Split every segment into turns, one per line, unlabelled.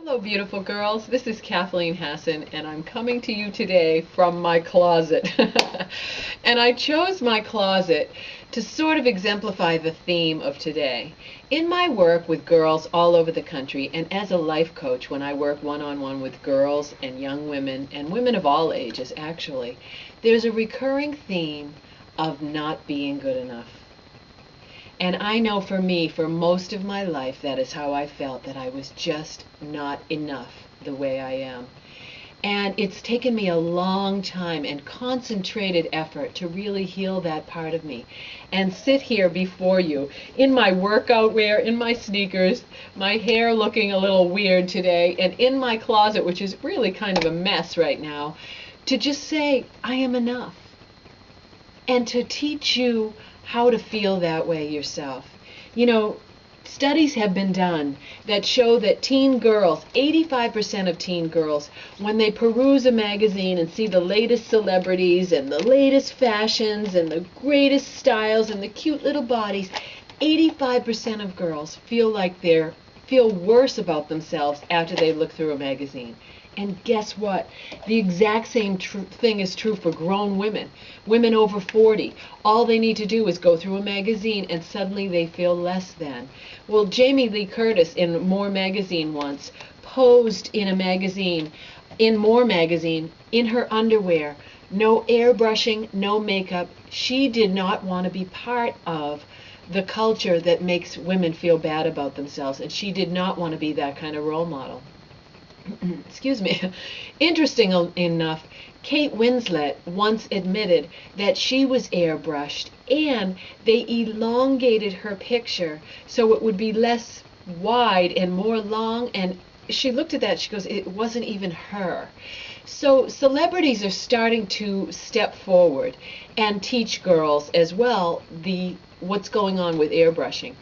Hello, beautiful girls. This is Kathleen Hassan, and I'm coming to you today from my closet. And I chose my closet to sort of exemplify the theme of today. In my work with girls all over the country, and as a life coach when I work one-on-one with girls and young women, and women of all ages actually, there's a recurring theme of not being good enough. And I know for me, for most of my life, that is how I felt, that I was just not enough the way I am. And it's taken me a long time and concentrated effort to really heal that part of me and sit here before you in my workout wear, in my sneakers, my hair looking a little weird today, and in my closet, which is really kind of a mess right now, to just say, I am enough. And to teach you how to feel that way yourself. You know, studies have been done that show that teen girls, 85% of teen girls, when they peruse a magazine and see the latest celebrities and the latest fashions and the greatest styles and the cute little bodies, 85% of girls feel worse about themselves after they look through a magazine. And guess what? The exact same thing is true for grown women. Women over 40. All they need to do is go through a magazine and suddenly they feel less than. Well, Jamie Lee Curtis in More magazine once posed in a magazine, in More magazine, in her underwear. No airbrushing, no makeup. She did not want to be part of the culture that makes women feel bad about themselves, and she did not want to be that kind of role model. Excuse me. Interesting enough, Kate Winslet once admitted that she was airbrushed and they elongated her picture so it would be less wide and more long, and she looked at that, she goes, it wasn't even her. So celebrities are starting to step forward and teach girls as well what's going on with airbrushing.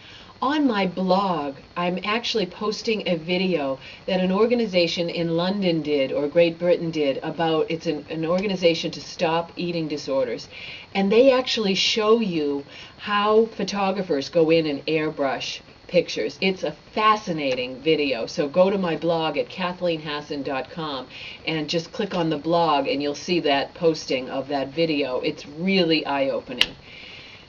On my blog, I'm actually posting a video that an organization in London did, or Great Britain did, about, it's an organization to stop eating disorders. And they actually show you how photographers go in and airbrush pictures. It's a fascinating video. So go to my blog at kathleenhassan.com and just click on the blog and you'll see that posting of that video. It's really eye-opening.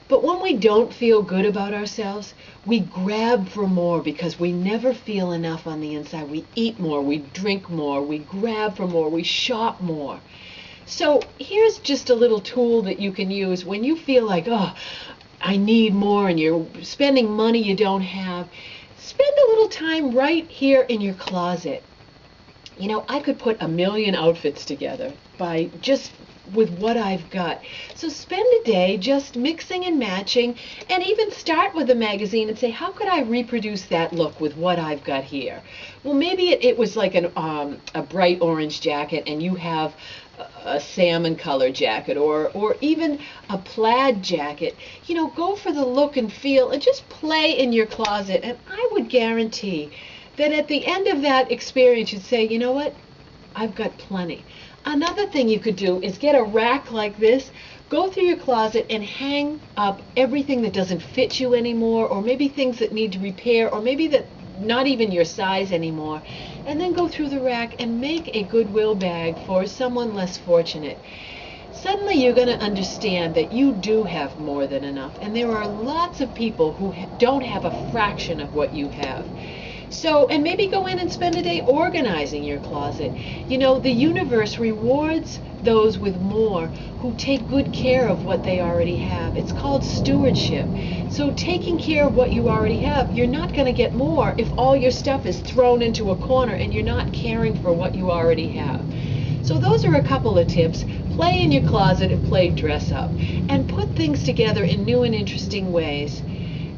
But when we don't feel good about ourselves, we grab for more because we never feel enough on the inside. We eat more, we drink more, we grab for more, we shop more. So here's just a little tool that you can use when you feel like, oh, I need more, and you're spending money you don't have. Spend a little time right here in your closet. You know, I could put a million outfits together by just with what I've got. So spend a day just mixing and matching, and even start with a magazine and say, how could I reproduce that look with what I've got here? Well, maybe it was like a bright orange jacket and you have a salmon color jacket, or even a plaid jacket. You know, go for the look and feel and just play in your closet, and I would guarantee that at the end of that experience you'd say, you know what, I've got plenty. Another thing you could do is get a rack like this, go through your closet and hang up everything that doesn't fit you anymore, or maybe things that need repair, or maybe that not even your size anymore, and then go through the rack and make a Goodwill bag for someone less fortunate. Suddenly you're going to understand that you do have more than enough, and there are lots of people who don't have a fraction of what you have. So, and maybe go in and spend a day organizing your closet. You know, the universe rewards those with more who take good care of what they already have. It's called stewardship. So taking care of what you already have, you're not going to get more if all your stuff is thrown into a corner and you're not caring for what you already have. So those are a couple of tips. Play in your closet and play dress up. And put things together in new and interesting ways.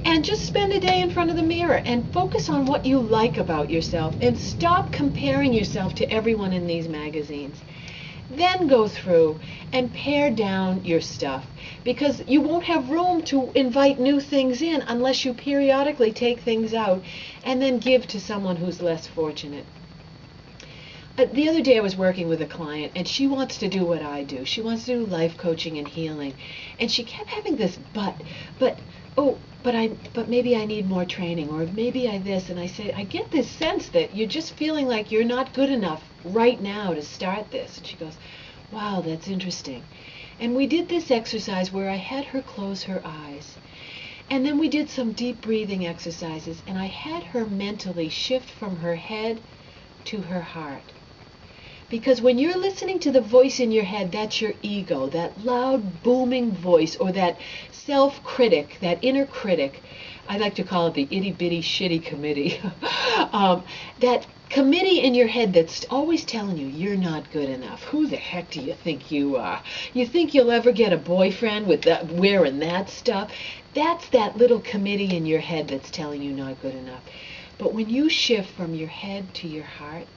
And just spend a day in front of the mirror and focus on what you like about yourself, and stop comparing yourself to everyone in these magazines. Then go through and pare down your stuff, because you won't have room to invite new things in unless you periodically take things out and then give to someone who's less fortunate. The other day I was working with a client, and she wants to do what I do. She wants to do life coaching and healing. And she kept having this but, oh, but maybe I need more training, or maybe I this. And I say, I get this sense that you're just feeling like you're not good enough right now to start this. And she goes, wow, that's interesting. And we did this exercise where I had her close her eyes. And then we did some deep breathing exercises, and I had her mentally shift from her head to her heart. Because when you're listening to the voice in your head, that's your ego, that loud, booming voice, or that self-critic, that inner critic. I like to call it the itty-bitty shitty committee. That committee in your head that's always telling you, you're not good enough. Who the heck do you think you are? You think you'll ever get a boyfriend with that, wearing that stuff? That's that little committee in your head that's telling you not good enough. But when you shift from your head to your heart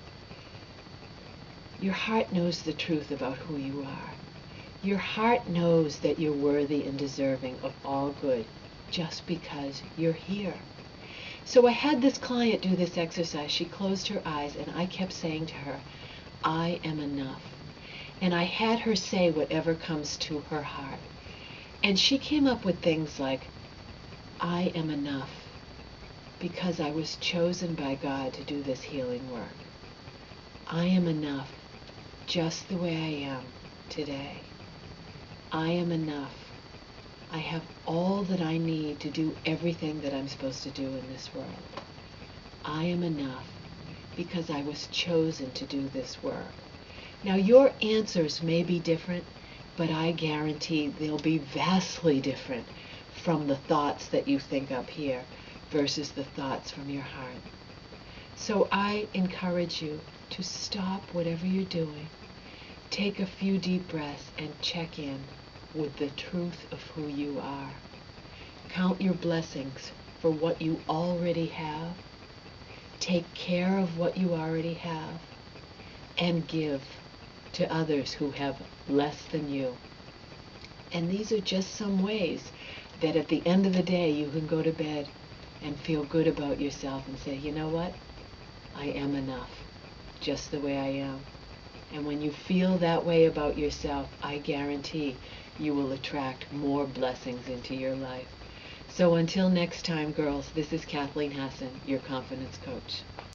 knows the truth about who you are. Your heart knows that you're worthy and deserving of all good just because you're here. So I had this client do this exercise. She closed her eyes, and I kept saying to her, I am enough. And I had her say whatever comes to her heart. And she came up with things like, I am enough because I was chosen by God to do this healing work. I am enough just the way I am today. I am enough. I have all that I need to do everything that I'm supposed to do in this world. I am enough because I was chosen to do this work. Now your answers may be different, but I guarantee they'll be vastly different from the thoughts that you think up here versus the thoughts from your heart. So I encourage you to stop whatever you're doing, take a few deep breaths, and check in with the truth of who you are. Count your blessings for what you already have. Take care of what you already have, and give to others who have less than you. And these are just some ways that at the end of the day you can go to bed and feel good about yourself and say, you know what? I am enough, just the way I am. And when you feel that way about yourself, I guarantee you will attract more blessings into your life. So until next time, girls, this is Kathleen Hassan, your confidence coach.